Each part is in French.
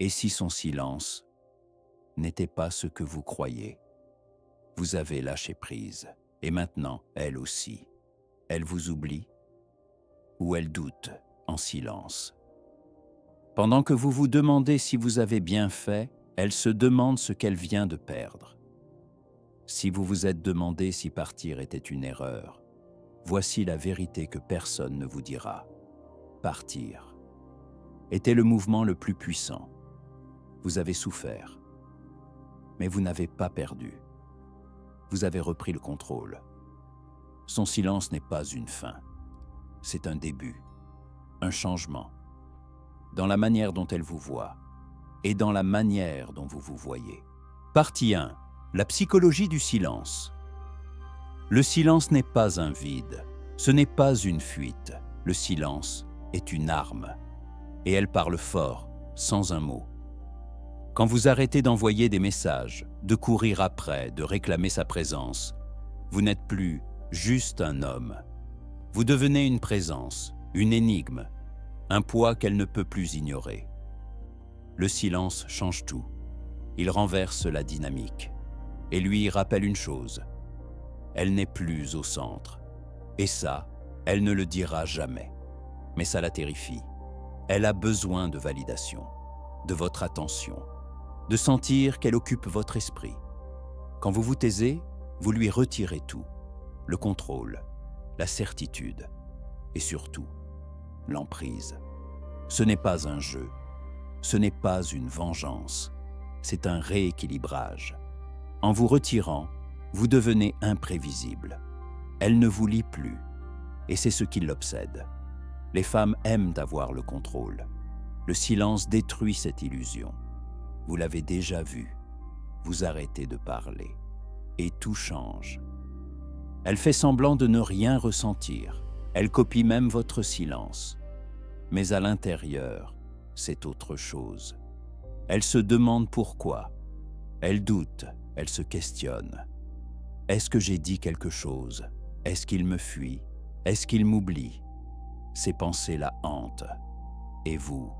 Et si son silence n'était pas ce que vous croyez? Vous avez lâché prise, et maintenant, elle aussi. Elle vous oublie ou elle doute en silence. Pendant que vous vous demandez si vous avez bien fait, elle se demande ce qu'elle vient de perdre. Si vous vous êtes demandé si partir était une erreur, voici la vérité que personne ne vous dira. Partir était le mouvement le plus puissant. Vous avez souffert, mais vous n'avez pas perdu. Vous avez repris le contrôle. Son silence n'est pas une fin, c'est un début, un changement, dans la manière dont elle vous voit et dans la manière dont vous vous voyez. Partie 1. La psychologie du silence. Le silence n'est pas un vide, ce n'est pas une fuite. Le silence est une arme, et elle parle fort, sans un mot. Quand vous arrêtez d'envoyer des messages, de courir après, de réclamer sa présence, vous n'êtes plus juste un homme. Vous devenez une présence, une énigme, un poids qu'elle ne peut plus ignorer. Le silence change tout. Il renverse la dynamique et lui rappelle une chose. Elle n'est plus au centre. Et ça, elle ne le dira jamais. Mais ça la terrifie. Elle a besoin de validation, de votre attention, de sentir qu'elle occupe votre esprit. Quand vous vous taisez, vous lui retirez tout. Le contrôle, la certitude et surtout l'emprise. Ce n'est pas un jeu, ce n'est pas une vengeance, c'est un rééquilibrage. En vous retirant, vous devenez imprévisible. Elle ne vous lit plus, et c'est ce qui l'obsède. Les femmes aiment avoir le contrôle. Le silence détruit cette illusion. Vous l'avez déjà vu, vous arrêtez de parler, et tout change. Elle fait semblant de ne rien ressentir, elle copie même votre silence. Mais à l'intérieur, c'est autre chose. Elle se demande pourquoi. Elle doute, elle se questionne. Est-ce que j'ai dit quelque chose? Est-ce qu'il me fuit? Est-ce qu'il m'oublie? Ces pensées la hantent. Et vous?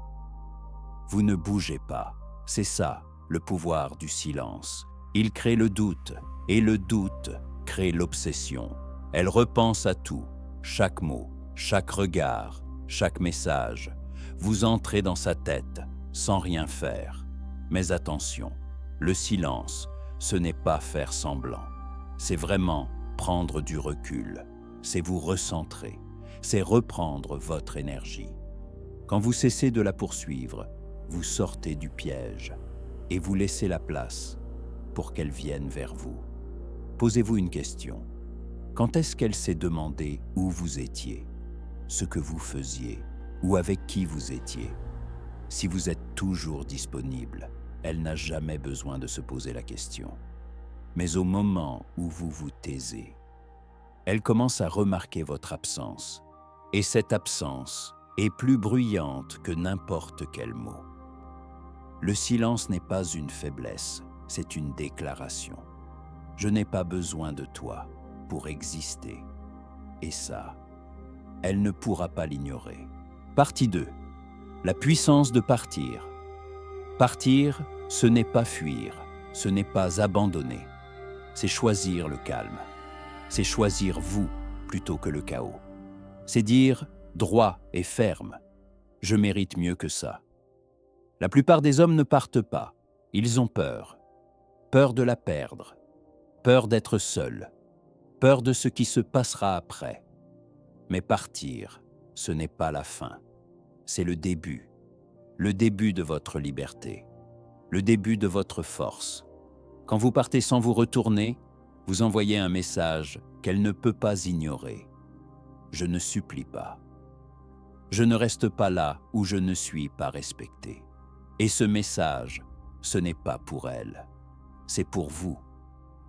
Vous ne bougez pas. C'est ça, le pouvoir du silence. Il crée le doute, et le doute crée l'obsession. Elle repense à tout, chaque mot, chaque regard, chaque message. Vous entrez dans sa tête, sans rien faire. Mais attention, le silence, ce n'est pas faire semblant. C'est vraiment prendre du recul. C'est vous recentrer. C'est reprendre votre énergie. Quand vous cessez de la poursuivre, vous sortez du piège et vous laissez la place pour qu'elle vienne vers vous. Posez-vous une question. Quand est-ce qu'elle s'est demandé où vous étiez, ce que vous faisiez ou avec qui vous étiez? Si vous êtes toujours disponible, elle n'a jamais besoin de se poser la question. Mais au moment où vous vous taisez, elle commence à remarquer votre absence. Et cette absence est plus bruyante que n'importe quel mot. Le silence n'est pas une faiblesse, c'est une déclaration. Je n'ai pas besoin de toi pour exister. Et ça, elle ne pourra pas l'ignorer. Partie 2. La puissance de partir. Partir, ce n'est pas fuir, ce n'est pas abandonner. C'est choisir le calme. C'est choisir vous plutôt que le chaos. C'est dire droit et ferme. Je mérite mieux que ça. La plupart des hommes ne partent pas. Ils ont peur. Peur de la perdre. Peur d'être seul. Peur de ce qui se passera après. Mais partir, ce n'est pas la fin. C'est le début. Le début de votre liberté. Le début de votre force. Quand vous partez sans vous retourner, vous envoyez un message qu'elle ne peut pas ignorer. Je ne supplie pas. Je ne reste pas là où je ne suis pas respecté. Et ce message, ce n'est pas pour elle. C'est pour vous.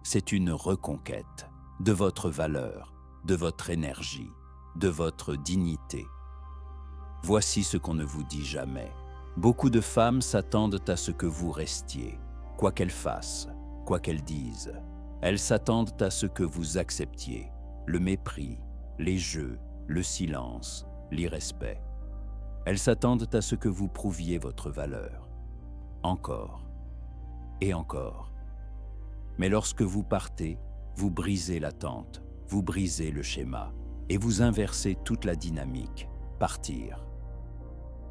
C'est une reconquête de votre valeur, de votre énergie, de votre dignité. Voici ce qu'on ne vous dit jamais. Beaucoup de femmes s'attendent à ce que vous restiez, quoi qu'elles fassent, quoi qu'elles disent. Elles s'attendent à ce que vous acceptiez le mépris, les jeux, le silence, l'irrespect. Elles s'attendent à ce que vous prouviez votre valeur. encore et encore. Mais lorsque vous partez, vous brisez l'attente, vous brisez le schéma et vous inversez toute la dynamique. Partir.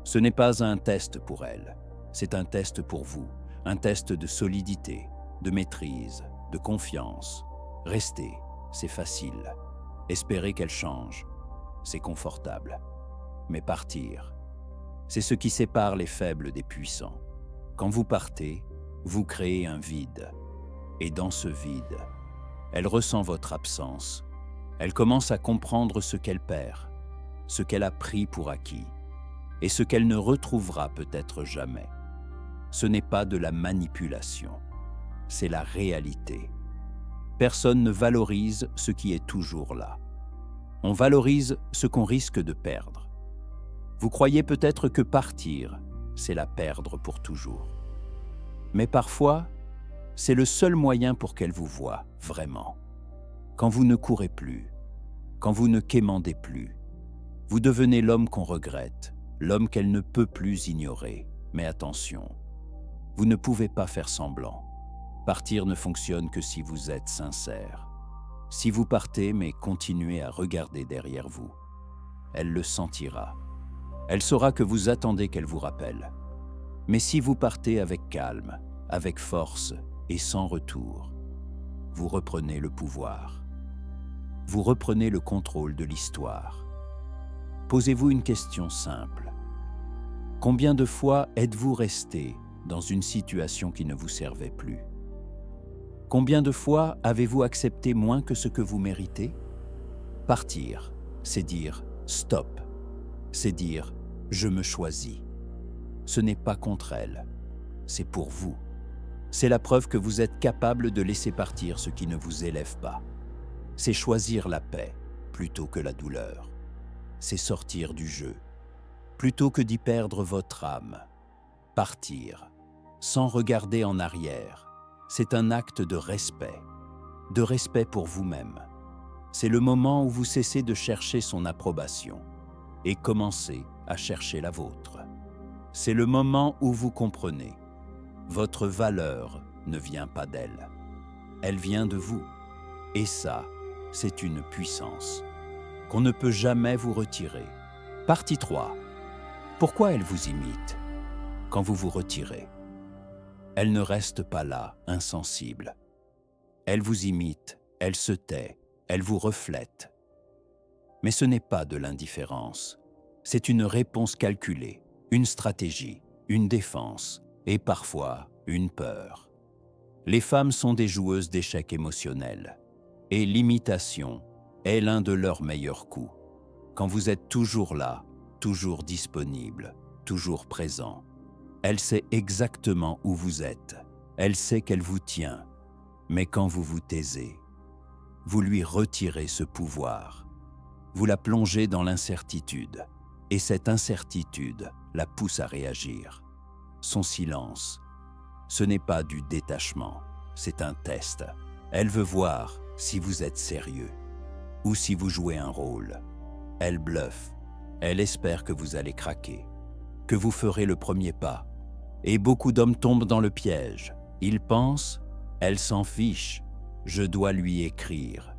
Ce n'est pas un test pour elle, c'est un test pour vous, un test de solidité, de maîtrise, de confiance. Rester, c'est facile. Espérer qu'elle change, c'est confortable. Mais partir, c'est ce qui sépare les faibles des puissants. Quand vous partez, vous créez un vide. Et dans ce vide, elle ressent votre absence. Elle commence à comprendre ce qu'elle perd, ce qu'elle a pris pour acquis, et ce qu'elle ne retrouvera peut-être jamais. Ce n'est pas de la manipulation, c'est la réalité. Personne ne valorise ce qui est toujours là. On valorise ce qu'on risque de perdre. Vous croyez peut-être que partir, c'est la perdre pour toujours. Mais parfois, c'est le seul moyen pour qu'elle vous voie vraiment. Quand vous ne courez plus, quand vous ne quémandez plus, vous devenez l'homme qu'on regrette, l'homme qu'elle ne peut plus ignorer. Mais attention, vous ne pouvez pas faire semblant. Partir ne fonctionne que si vous êtes sincère. Si vous partez mais continuez à regarder derrière vous, elle le sentira. Elle saura que vous attendez qu'elle vous rappelle. Mais si vous partez avec calme, avec force et sans retour, vous reprenez le pouvoir. Vous reprenez le contrôle de l'histoire. Posez-vous une question simple. Combien de fois êtes-vous resté dans une situation qui ne vous servait plus? Combien de fois avez-vous accepté moins que ce que vous méritez? Partir, c'est dire « stop », c'est dire « je me choisis ». Ce n'est pas contre elle, c'est pour vous. C'est la preuve que vous êtes capable de laisser partir ce qui ne vous élève pas. C'est choisir la paix plutôt que la douleur. C'est sortir du jeu plutôt que d'y perdre votre âme. Partir, sans regarder en arrière, c'est un acte de respect pour vous-même. C'est le moment où vous cessez de chercher son approbation et commencez à chercher la vôtre. C'est le moment où vous comprenez. Votre valeur ne vient pas d'elle. Elle vient de vous. Et ça, c'est une puissance qu'on ne peut jamais vous retirer. Partie 3. Pourquoi elle vous imite quand vous vous retirez? Elle ne reste pas là, insensible. Elle vous imite, elle se tait, elle vous reflète. Mais ce n'est pas de l'indifférence. C'est une réponse calculée, une stratégie, une défense et parfois une peur. Les femmes sont des joueuses d'échecs émotionnels et l'imitation est l'un de leurs meilleurs coups. Quand vous êtes toujours là, toujours disponible, toujours présent, elle sait exactement où vous êtes. Elle sait qu'elle vous tient. Mais quand vous vous taisez, vous lui retirez ce pouvoir. Vous la plongez dans l'incertitude. Et cette incertitude la pousse à réagir. Son silence, ce n'est pas du détachement, c'est un test. Elle veut voir si vous êtes sérieux ou si vous jouez un rôle. Elle bluffe. Elle espère que vous allez craquer, que vous ferez le premier pas. Et beaucoup d'hommes tombent dans le piège. Ils pensent, elle s'en fiche, je dois lui écrire.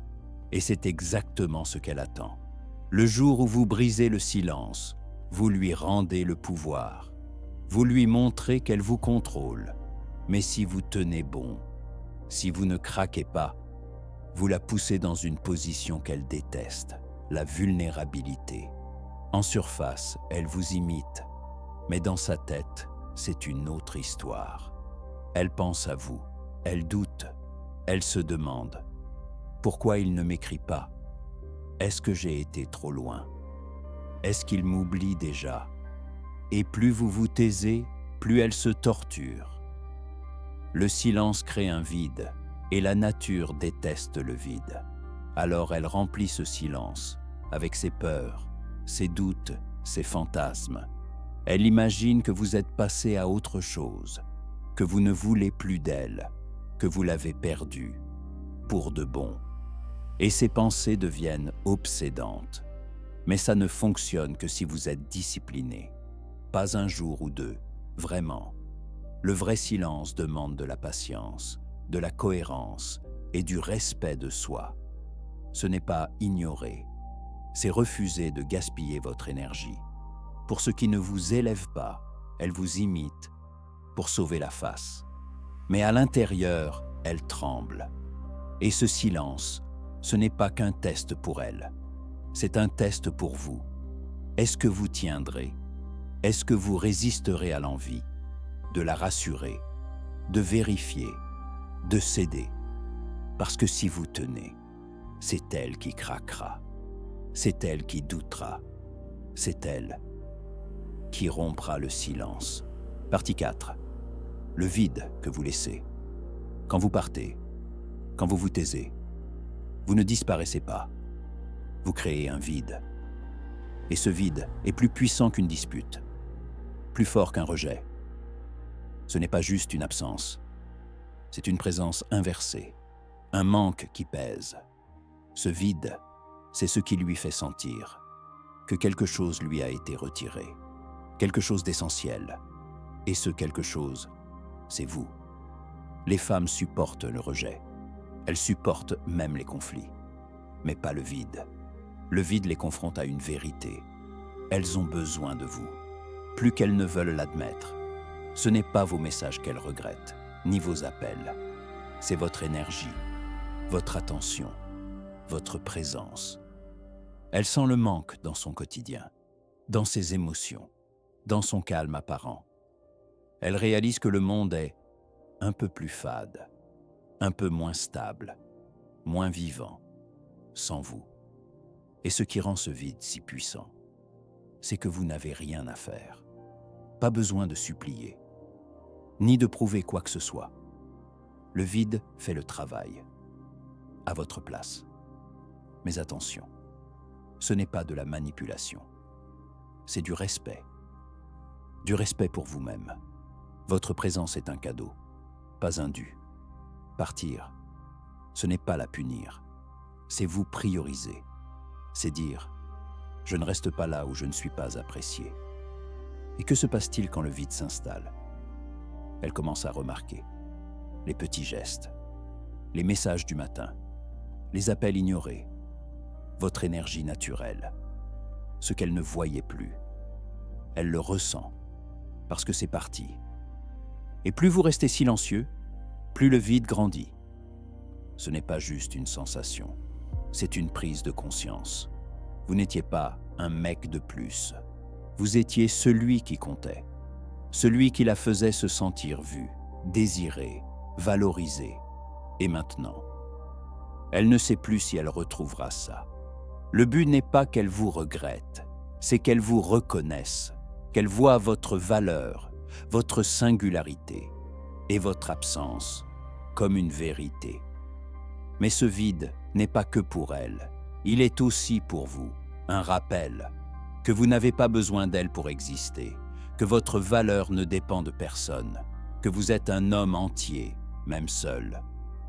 Et c'est exactement ce qu'elle attend. Le jour où vous brisez le silence, vous lui rendez le pouvoir. Vous lui montrez qu'elle vous contrôle. Mais si vous tenez bon, si vous ne craquez pas, vous la poussez dans une position qu'elle déteste, la vulnérabilité. En surface, elle vous imite, mais dans sa tête, c'est une autre histoire. Elle pense à vous, elle doute, elle se demande « Pourquoi il ne m'écrit pas? Est-ce que j'ai été trop loin? Est-ce qu'il m'oublie déjà ?» Et plus vous vous taisez, plus elle se torture. Le silence crée un vide, et la nature déteste le vide. Alors elle remplit ce silence avec ses peurs, ses doutes, ses fantasmes. Elle imagine que vous êtes passé à autre chose, que vous ne voulez plus d'elle, que vous l'avez perdue, pour de bon. Et ces pensées deviennent obsédantes. Mais ça ne fonctionne que si vous êtes discipliné. Pas un jour ou deux, vraiment. Le vrai silence demande de la patience, de la cohérence et du respect de soi. Ce n'est pas ignorer, c'est refuser de gaspiller votre énergie. Pour ce qui ne vous élève pas, elle vous imite pour sauver la face. Mais à l'intérieur, elle tremble. Et ce silence, ce n'est pas qu'un test pour elle, c'est un test pour vous. Est-ce que vous tiendrez? Est-ce que vous résisterez à l'envie de la rassurer, de vérifier, de céder? Parce que si vous tenez, c'est elle qui craquera, c'est elle qui doutera, c'est elle qui rompra le silence. Partie 4. Le vide que vous laissez. Quand vous partez, quand vous vous taisez, vous ne disparaissez pas. Vous créez un vide. Et ce vide est plus puissant qu'une dispute, plus fort qu'un rejet. Ce n'est pas juste une absence, c'est une présence inversée, un manque qui pèse. Ce vide, c'est ce qui lui fait sentir que quelque chose lui a été retiré, quelque chose d'essentiel. Et ce quelque chose, c'est vous. Les femmes supportent le rejet. Elles supportent même les conflits, mais pas le vide. Le vide les confronte à une vérité. Elles ont besoin de vous, plus qu'elles ne veulent l'admettre. Ce n'est pas vos messages qu'elles regrettent, ni vos appels. C'est votre énergie, votre attention, votre présence. Elle sent le manque dans son quotidien, dans ses émotions, dans son calme apparent. Elle réalise que le monde est un peu plus fade, un peu moins stable, moins vivant, sans vous. Et ce qui rend ce vide si puissant, c'est que vous n'avez rien à faire. Pas besoin de supplier, ni de prouver quoi que ce soit. Le vide fait le travail, à votre place. Mais attention, ce n'est pas de la manipulation, c'est du respect. Du respect pour vous-même. Votre présence est un cadeau, pas un dû. Partir, ce n'est pas la punir, c'est vous prioriser. C'est dire « je ne reste pas là où je ne suis pas apprécié ». Et que se passe-t-il quand le vide s'installe? Elle commence à remarquer les petits gestes, les messages du matin, les appels ignorés, votre énergie naturelle, ce qu'elle ne voyait plus. Elle le ressent, parce que c'est parti. Et plus vous restez silencieux, plus le vide grandit. Ce n'est pas juste une sensation, c'est une prise de conscience. Vous n'étiez pas un mec de plus. Vous étiez celui qui comptait, celui qui la faisait se sentir vue, désirée, valorisée. Et maintenant, elle ne sait plus si elle retrouvera ça. Le but n'est pas qu'elle vous regrette, c'est qu'elle vous reconnaisse, qu'elle voie votre valeur, votre singularité et votre absence comme une vérité. Mais ce vide n'est pas que pour elle, il est aussi pour vous, un rappel que vous n'avez pas besoin d'elle pour exister, que votre valeur ne dépend de personne, que vous êtes un homme entier, même seul.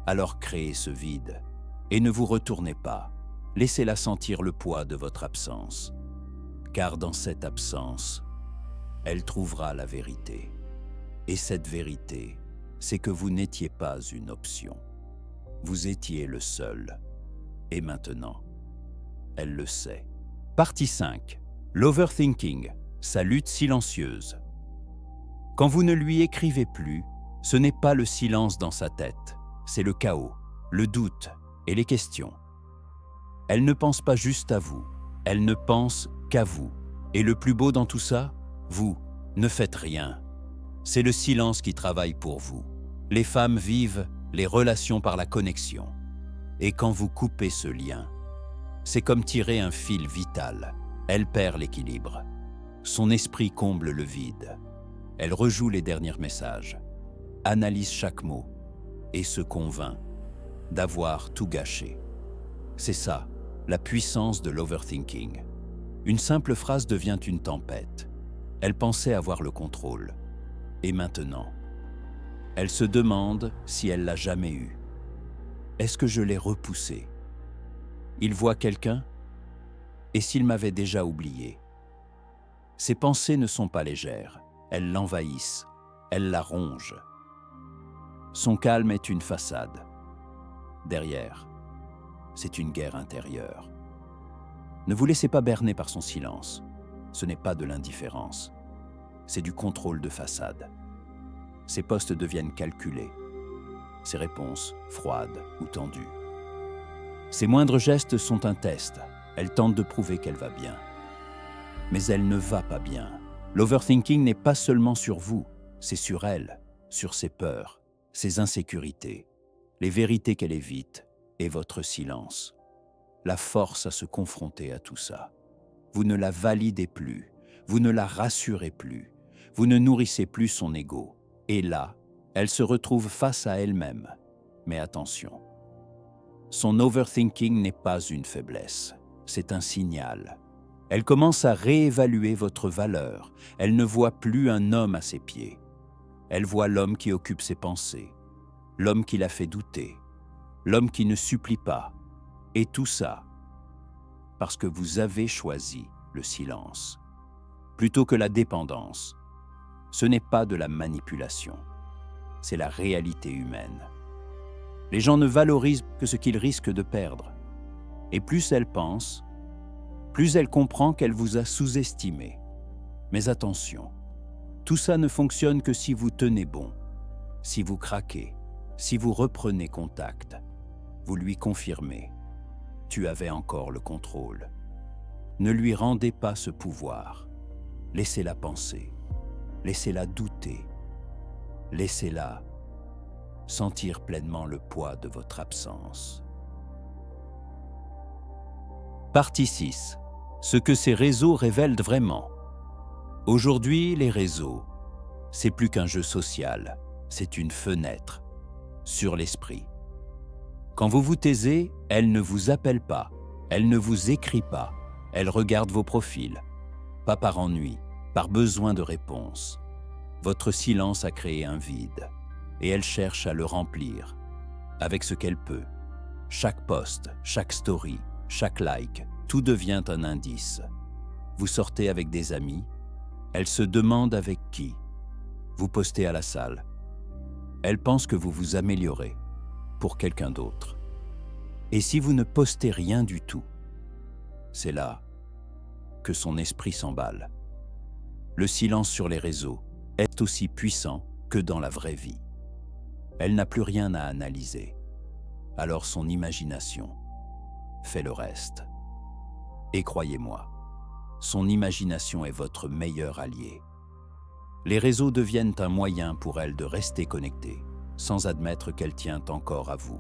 Alors créez ce vide et ne vous retournez pas, laissez-la sentir le poids de votre absence, car dans cette absence, elle trouvera la vérité. Et cette vérité, c'est que vous n'étiez pas une option. Vous étiez le seul. Et maintenant, elle le sait. Partie 5. L'overthinking, sa lutte silencieuse. Quand vous ne lui écrivez plus, ce n'est pas le silence dans sa tête, c'est le chaos, le doute et les questions. Elle ne pense pas juste à vous, elle ne pense qu'à vous. Et le plus beau dans tout ça, vous ne faites rien. C'est le silence qui travaille pour vous. Les femmes vivent les relations par la connexion. Et quand vous coupez ce lien, c'est comme tirer un fil vital. Elle perd l'équilibre. Son esprit comble le vide. Elle rejoue les derniers messages, analyse chaque mot et se convainc d'avoir tout gâché. C'est ça, la puissance de l'overthinking. Une simple phrase devient une tempête. Elle pensait avoir le contrôle. Et maintenant, elle se demande si elle l'a jamais eu. Est-ce que je l'ai repoussé? Il voit quelqu'un? Et s'il m'avait déjà oublié? Ses pensées ne sont pas légères, elles l'envahissent. elle la ronge. Son calme est une façade. Derrière, c'est une guerre intérieure. Ne vous laissez pas berner par son silence. Ce n'est pas de l'indifférence. C'est du contrôle de façade. Ses postes deviennent calculés. Ses réponses froides ou tendues. Ses moindres gestes sont un test. Elle tente de prouver qu'elle va bien. Mais elle ne va pas bien. L'overthinking n'est pas seulement sur vous, c'est sur elle, sur ses peurs, ses insécurités, les vérités qu'elle évite et votre silence. La force à se confronter à tout ça. Vous ne la validez plus, vous ne la rassurez plus, vous ne nourrissez plus son ego. Et là, elle se retrouve face à elle-même. Mais attention, son overthinking n'est pas une faiblesse, c'est un signal. Elle commence à réévaluer votre valeur, elle ne voit plus un homme à ses pieds. Elle voit l'homme qui occupe ses pensées, l'homme qui la fait douter, l'homme qui ne supplie pas. Et tout ça, parce que vous avez choisi le silence, plutôt que la dépendance. Ce n'est pas de la manipulation, c'est la réalité humaine. Les gens ne valorisent que ce qu'ils risquent de perdre. Et plus elle pense, plus elle comprend qu'elle vous a sous-estimé. Mais attention, tout ça ne fonctionne que si vous tenez bon, si vous craquez, si vous reprenez contact, vous lui confirmez. Tu avais encore le contrôle. Ne lui rendez pas ce pouvoir. Laissez-la penser. Laissez-la douter. Laissez-la sentir pleinement le poids de votre absence. Partie 6. Ce que ces réseaux révèlent vraiment. Aujourd'hui, les réseaux, c'est plus qu'un jeu social, c'est une fenêtre sur l'esprit. Quand vous vous taisez, elle ne vous appelle pas, elle ne vous écrit pas, elle regarde vos profils, pas par ennui, par besoin de réponse. Votre silence a créé un vide, et elle cherche à le remplir, avec ce qu'elle peut. Chaque post, chaque story, chaque like, tout devient un indice. Vous sortez avec des amis, elle se demande avec qui. Vous postez à la salle. Elle pense que vous vous améliorez pour quelqu'un d'autre. Et si vous ne postez rien du tout, c'est là que son esprit s'emballe. Le silence sur les réseaux est aussi puissant que dans la vraie vie. Elle n'a plus rien à analyser. Alors son imagination fait le reste. Et croyez-moi, son imagination est votre meilleur allié. Les réseaux deviennent un moyen pour elle de rester connectée, sans admettre qu'elle tient encore à vous.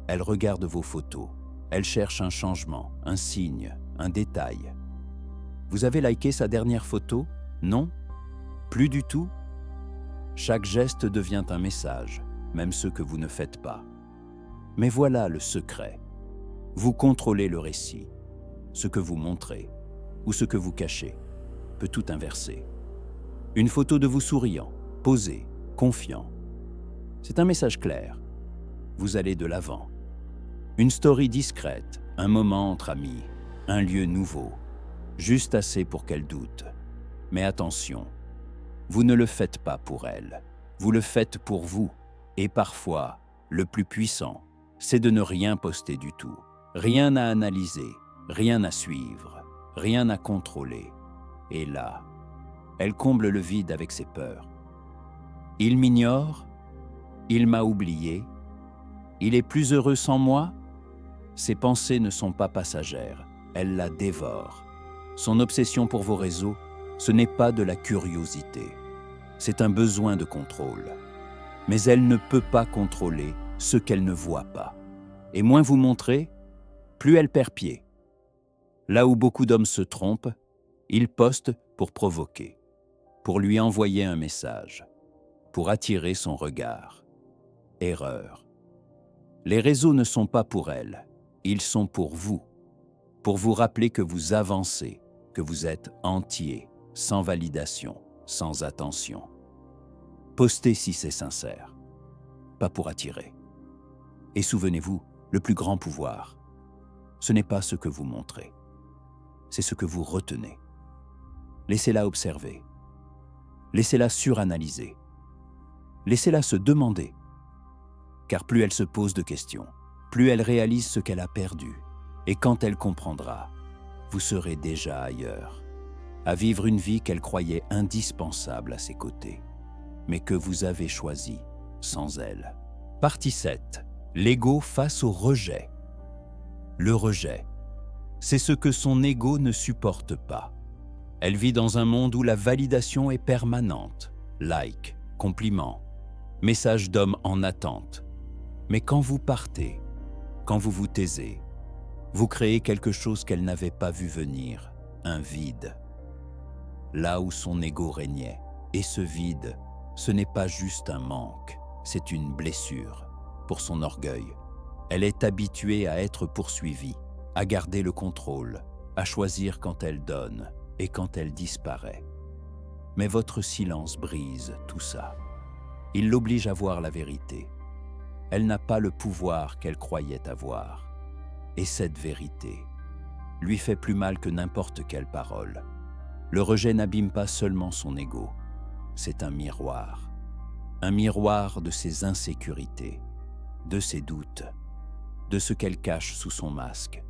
Elle regarde vos photos, elle cherche un changement, un signe, un détail. Vous avez liké sa dernière photo? Non? Plus du tout? Chaque geste devient un message, même ceux que vous ne faites pas. Mais voilà le secret. Vous contrôlez le récit. Ce que vous montrez ou ce que vous cachez peut tout inverser. Une photo de vous souriant, posé, confiant. C'est un message clair. Vous allez de l'avant. Une story discrète, un moment entre amis, un lieu nouveau, juste assez pour qu'elle doute. Mais attention, vous ne le faites pas pour elle, vous le faites pour vous. Et parfois, le plus puissant, c'est de ne rien poster du tout. Rien à analyser, rien à suivre, rien à contrôler. Et là, elle comble le vide avec ses peurs. Il m'ignore, il m'a oublié, il est plus heureux sans moi. Ses pensées ne sont pas passagères, elle la dévore. Son obsession pour vos réseaux, ce n'est pas de la curiosité, c'est un besoin de contrôle. Mais elle ne peut pas contrôler ce qu'elle ne voit pas. Et moins vous montrez, plus elle perd pied. Là où beaucoup d'hommes se trompent, ils postent pour provoquer, pour lui envoyer un message, pour attirer son regard. Erreur. Les réseaux ne sont pas pour elle, ils sont pour vous rappeler que vous avancez, que vous êtes entier, sans validation, sans attention. Postez si c'est sincère, pas pour attirer. Et souvenez-vous, le plus grand pouvoir, ce n'est pas ce que vous montrez, c'est ce que vous retenez. Laissez-la observer, laissez-la suranalyser, Laissez-la se demander. Car plus elle se pose de questions, plus elle réalise ce qu'elle a perdu. Et quand elle comprendra, vous serez déjà ailleurs, à vivre une vie qu'elle croyait indispensable à ses côtés, mais que vous avez choisie sans elle. Partie 7. L'ego face au rejet. Le rejet, c'est ce que son ego ne supporte pas. Elle vit dans un monde où la validation est permanente. Like, compliments, messages d'hommes en attente. Mais quand vous partez, quand vous vous taisez, vous créez quelque chose qu'elle n'avait pas vu venir, un vide. Là où son ego régnait. Et ce vide, ce n'est pas juste un manque, c'est une blessure pour son orgueil. Elle est habituée à être poursuivie, à garder le contrôle, à choisir quand elle donne et quand elle disparaît. Mais votre silence brise tout ça. Il l'oblige à voir la vérité. Elle n'a pas le pouvoir qu'elle croyait avoir. Et cette vérité lui fait plus mal que n'importe quelle parole. Le rejet n'abîme pas seulement son ego, c'est un miroir de ses insécurités, de ses doutes, de ce qu'elle cache sous son masque.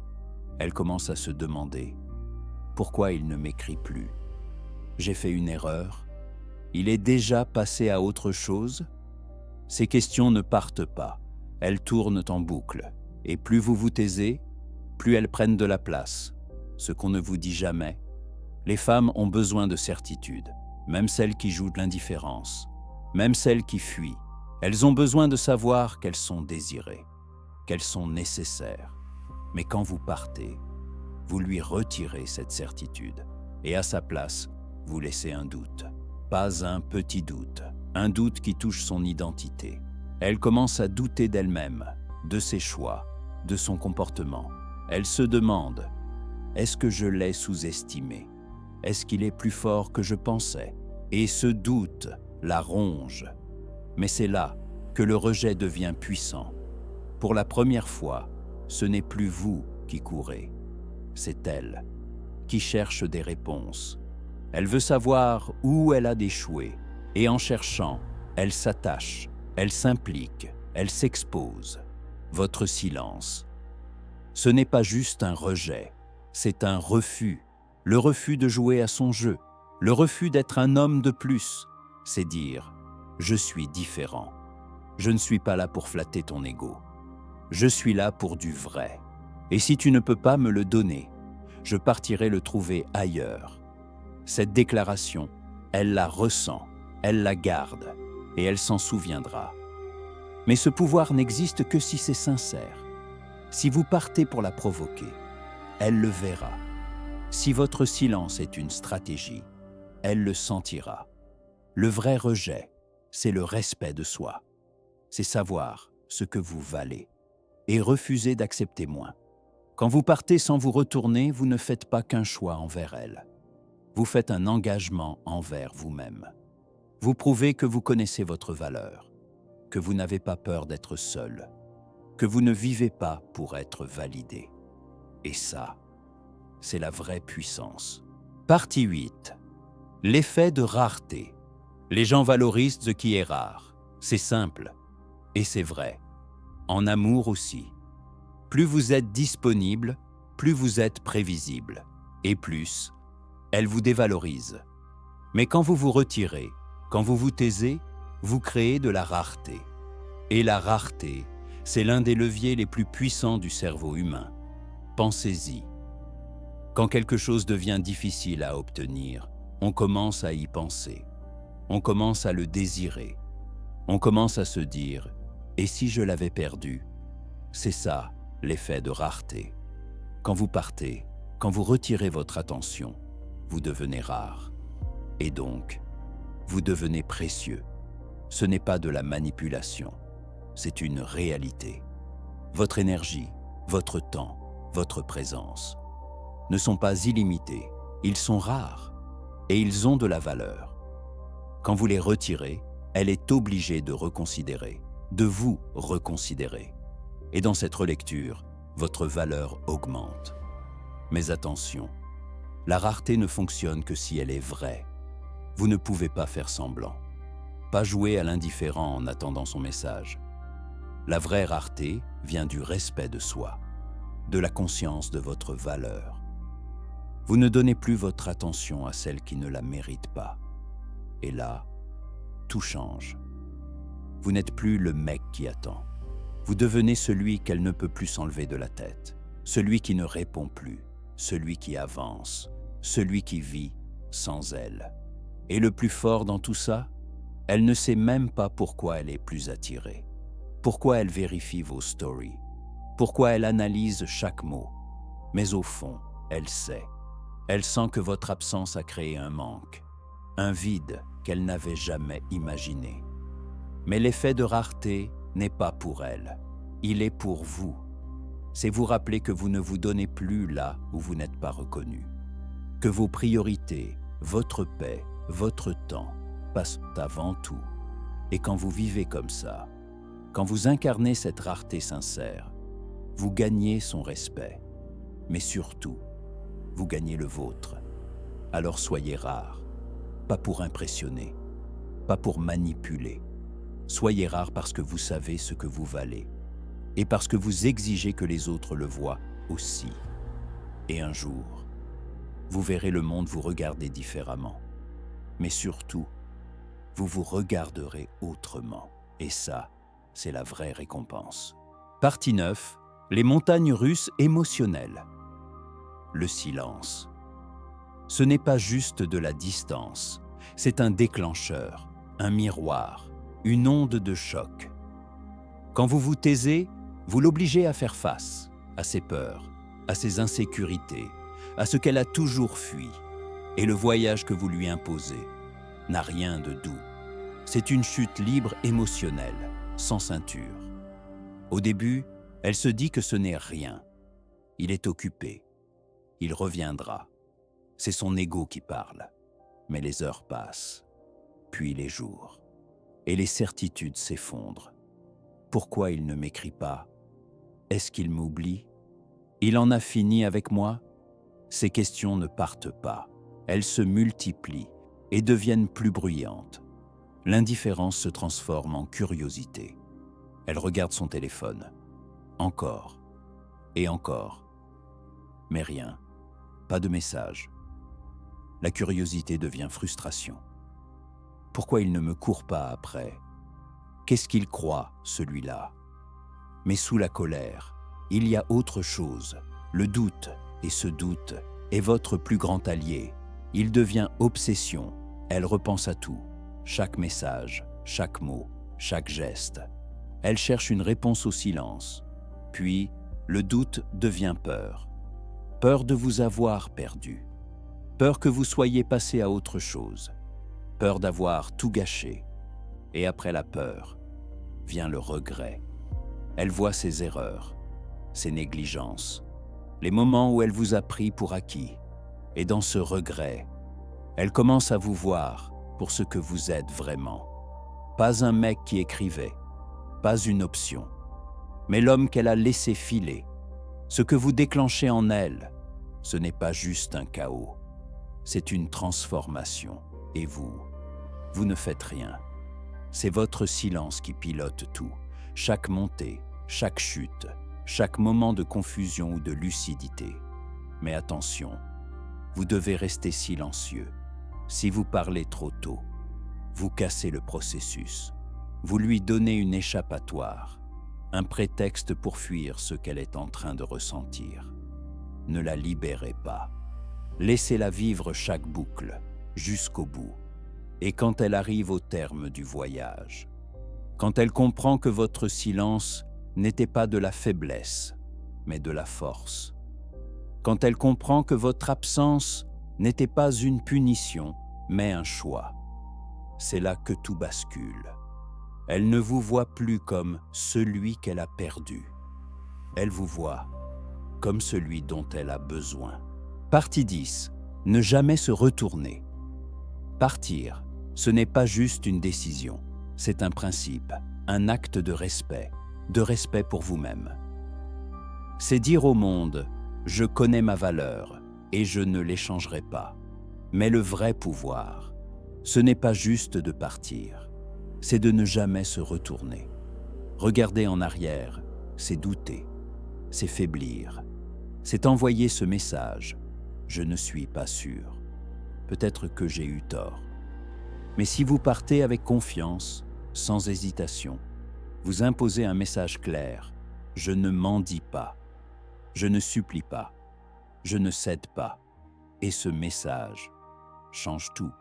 Elle commence à se demander « Pourquoi il ne m'écrit plus ? J'ai fait une erreur ? Il est déjà passé à autre chose ?» Ces questions ne partent pas, elles tournent en boucle. Et plus vous vous taisez, plus elles prennent de la place. Ce qu'on ne vous dit jamais. Les femmes ont besoin de certitude, même celles qui jouent de l'indifférence, même celles qui fuient. Elles ont besoin de savoir qu'elles sont désirées, qu'elles sont nécessaires. Mais quand vous partez, vous lui retirez cette certitude et à sa place, vous laissez un doute. Pas un petit doute, un doute qui touche son identité. Elle commence à douter d'elle-même, de ses choix, de son comportement. Elle se demande « Est-ce que je l'ai sous-estimé ? Est-ce qu'il est plus fort que je pensais ?» Et ce doute la ronge. Mais c'est là que le rejet devient puissant. Pour la première fois, ce n'est plus vous qui courez, c'est elle qui cherche des réponses. Elle veut savoir où elle a échoué, et en cherchant, elle s'attache, elle s'implique, elle s'expose. Votre silence, ce n'est pas juste un rejet, c'est un refus. Le refus de jouer à son jeu, le refus d'être un homme de plus. C'est dire « Je suis différent. Je ne suis pas là pour flatter ton ego. Je suis là pour du vrai. Et si tu ne peux pas me le donner, je partirai le trouver ailleurs. » Cette déclaration, elle la ressent, elle la garde, et elle s'en souviendra. Mais ce pouvoir n'existe que si c'est sincère. Si vous partez pour la provoquer, elle le verra. Si votre silence est une stratégie, elle le sentira. Le vrai rejet, c'est le respect de soi. C'est savoir ce que vous valez et refuser d'accepter moins. Quand vous partez sans vous retourner, vous ne faites pas qu'un choix envers elle. Vous faites un engagement envers vous-même. Vous prouvez que vous connaissez votre valeur, que vous n'avez pas peur d'être seul, que vous ne vivez pas pour être validé. Et ça, c'est la vraie puissance. Partie 8. L'effet de rareté. Les gens valorisent ce qui est rare. C'est simple. Et c'est vrai. En amour aussi. Plus vous êtes disponible, plus vous êtes prévisible. Et plus, elle vous dévalorise. Mais quand vous vous retirez, quand vous vous taisez, vous créez de la rareté. Et la rareté, c'est l'un des leviers les plus puissants du cerveau humain. Pensez-y. Quand quelque chose devient difficile à obtenir, on commence à y penser. On commence à le désirer. On commence à se dire « Et si je l'avais perdu ?» C'est ça, l'effet de rareté. Quand vous partez, quand vous retirez votre attention, vous devenez rare. Et donc, vous devenez précieux. Ce n'est pas de la manipulation, c'est une réalité. Votre énergie, votre temps, votre présence ne sont pas illimités, ils sont rares et ils ont de la valeur. Quand vous les retirez, elle est obligée de reconsidérer, de vous reconsidérer. Et dans cette relecture, votre valeur augmente. Mais attention, la rareté ne fonctionne que si elle est vraie. Vous ne pouvez pas faire semblant. pas jouer à l'indifférent en attendant son message. La vraie rareté vient du respect de soi, de la conscience de votre valeur. Vous ne donnez plus votre attention à celle qui ne la mérite pas. Et là, tout change. Vous n'êtes plus le mec qui attend. Vous devenez celui qu'elle ne peut plus s'enlever de la tête, celui qui ne répond plus, celui qui avance, celui qui vit sans elle. Et le plus fort dans tout ça, elle ne sait même pas pourquoi elle est plus attirée, pourquoi elle vérifie vos stories, pourquoi elle analyse chaque mot. Mais au fond, elle sait. Elle sent que votre absence a créé un manque, un vide qu'elle n'avait jamais imaginé. Mais l'effet de rareté n'est pas pour elle, il est pour vous. C'est vous rappeler que vous ne vous donnez plus là où vous n'êtes pas reconnu, que vos priorités, votre paix, votre temps passent avant tout. Et quand vous vivez comme ça, quand vous incarnez cette rareté sincère, vous gagnez son respect, mais surtout, vous gagnez le vôtre. Alors soyez rare, pas pour impressionner, pas pour manipuler. Soyez rare parce que vous savez ce que vous valez et parce que vous exigez que les autres le voient aussi. Et un jour, vous verrez le monde vous regarder différemment. Mais surtout, vous vous regarderez autrement. Et ça, c'est la vraie récompense. Partie 9. Les montagnes russes émotionnelles. Le silence. Ce n'est pas juste de la distance, c'est un déclencheur, un miroir, une onde de choc. Quand vous vous taisez, vous l'obligez à faire face à ses peurs, à ses insécurités, à ce qu'elle a toujours fui. Et le voyage que vous lui imposez n'a rien de doux. C'est une chute libre émotionnelle, sans ceinture. Au début, elle se dit que ce n'est rien. Il est occupé. Il reviendra. C'est son ego qui parle. Mais les heures passent, puis les jours, et les certitudes s'effondrent. Pourquoi il ne m'écrit pas? Est-ce qu'il m'oublie? Il en a fini avec moi? Ces questions ne partent pas. Elles se multiplient et deviennent plus bruyantes. L'indifférence se transforme en curiosité. Elle regarde son téléphone. Encore et encore. Mais rien. Pas de message. La curiosité devient frustration. Pourquoi il ne me court pas après? Qu'est-ce qu'il croit, celui-là? Mais sous la colère, il y a autre chose, le doute, et ce doute est votre plus grand allié. Il devient obsession, elle repense à tout, chaque message, chaque mot, chaque geste. Elle cherche une réponse au silence. Puis, le doute devient peur. Peur de vous avoir perdu. Peur que vous soyez passé à autre chose. Peur d'avoir tout gâché. Et après la peur, vient le regret. Elle voit ses erreurs, ses négligences, les moments où elle vous a pris pour acquis. Et dans ce regret, elle commence à vous voir pour ce que vous êtes vraiment. Pas un mec qui écrivait, pas une option, mais l'homme qu'elle a laissé filer. Ce que vous déclenchez en elle, ce n'est pas juste un chaos, c'est une transformation. Et vous ne faites rien. C'est votre silence qui pilote tout. Chaque montée, chaque chute, chaque moment de confusion ou de lucidité. Mais attention, vous devez rester silencieux. Si vous parlez trop tôt, vous cassez le processus. Vous lui donnez une échappatoire, un prétexte pour fuir ce qu'elle est en train de ressentir. Ne la libérez pas. Laissez-la vivre chaque boucle, jusqu'au bout. Et quand elle arrive au terme du voyage, quand elle comprend que votre silence n'était pas de la faiblesse, mais de la force, quand elle comprend que votre absence n'était pas une punition, mais un choix, c'est là que tout bascule. Elle ne vous voit plus comme celui qu'elle a perdu. Elle vous voit comme celui dont elle a besoin. Partie 10. Ne jamais se retourner. Partir, ce n'est pas juste une décision, c'est un principe, un acte de respect pour vous-même. C'est dire au monde, je connais ma valeur et je ne l'échangerai pas. Mais le vrai pouvoir, ce n'est pas juste de partir, c'est de ne jamais se retourner. Regarder en arrière, c'est douter, c'est faiblir, c'est envoyer ce message « Je ne suis pas sûr, peut-être que j'ai eu tort ». Mais si vous partez avec confiance, sans hésitation, vous imposez un message clair « Je ne mendie pas, je ne supplie pas, je ne cède pas ». Et ce message change tout.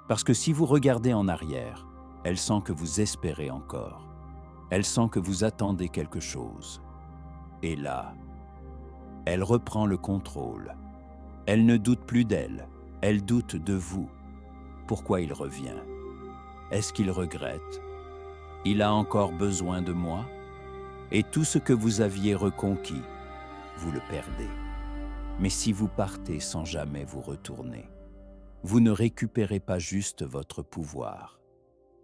Parce que si vous regardez en arrière, elle sent que vous espérez encore. Elle sent que vous attendez quelque chose. Et là, elle reprend le contrôle. Elle ne doute plus d'elle, elle doute de vous. Pourquoi il revient? Est-ce qu'il regrette? Il a encore besoin de moi? Et tout ce que vous aviez reconquis, vous le perdez. Mais si vous partez sans jamais vous retourner, vous ne récupérez pas juste votre pouvoir.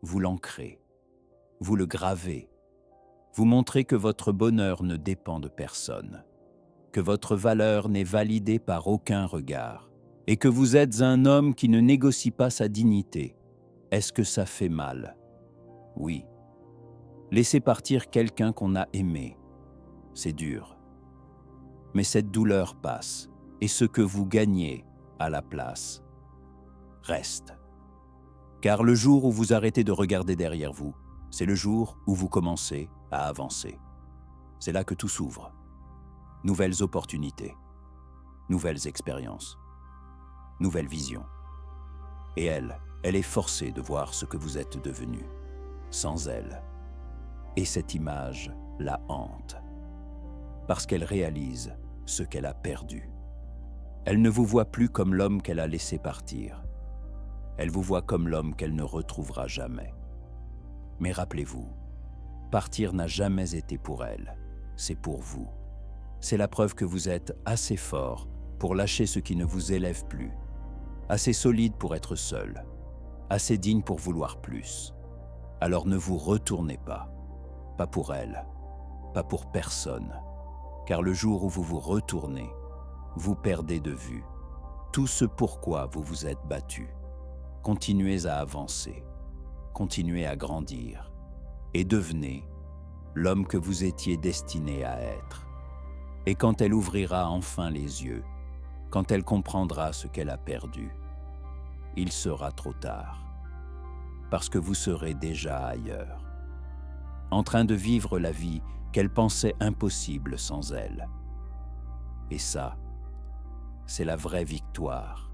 Vous l'ancrez, vous le gravez. Vous montrez que votre bonheur ne dépend de personne, que votre valeur n'est validée par aucun regard, et que vous êtes un homme qui ne négocie pas sa dignité. Est-ce que ça fait mal? Oui. Laisser partir quelqu'un qu'on a aimé, c'est dur. Mais cette douleur passe, et ce que vous gagnez à la place reste. Car le jour où vous arrêtez de regarder derrière vous, c'est le jour où vous commencez à avancer. C'est là que tout s'ouvre. Nouvelles opportunités, nouvelles expériences, nouvelles visions. Et elle est forcée de voir ce que vous êtes devenu, sans elle. Et cette image la hante, parce qu'elle réalise ce qu'elle a perdu. Elle ne vous voit plus comme l'homme qu'elle a laissé partir. Elle vous voit comme l'homme qu'elle ne retrouvera jamais. Mais rappelez-vous, partir n'a jamais été pour elle, c'est pour vous. C'est la preuve que vous êtes assez fort pour lâcher ce qui ne vous élève plus, assez solide pour être seul, assez digne pour vouloir plus. Alors ne vous retournez pas pour elle, pas pour personne, car le jour où vous vous retournez, vous perdez de vue tout ce pourquoi vous vous êtes battu. Continuez à avancer, continuez à grandir et devenez l'homme que vous étiez destiné à être. Et quand elle ouvrira enfin les yeux, quand elle comprendra ce qu'elle a perdu, il sera trop tard, parce que vous serez déjà ailleurs, en train de vivre la vie qu'elle pensait impossible sans elle. Et ça, c'est la vraie victoire.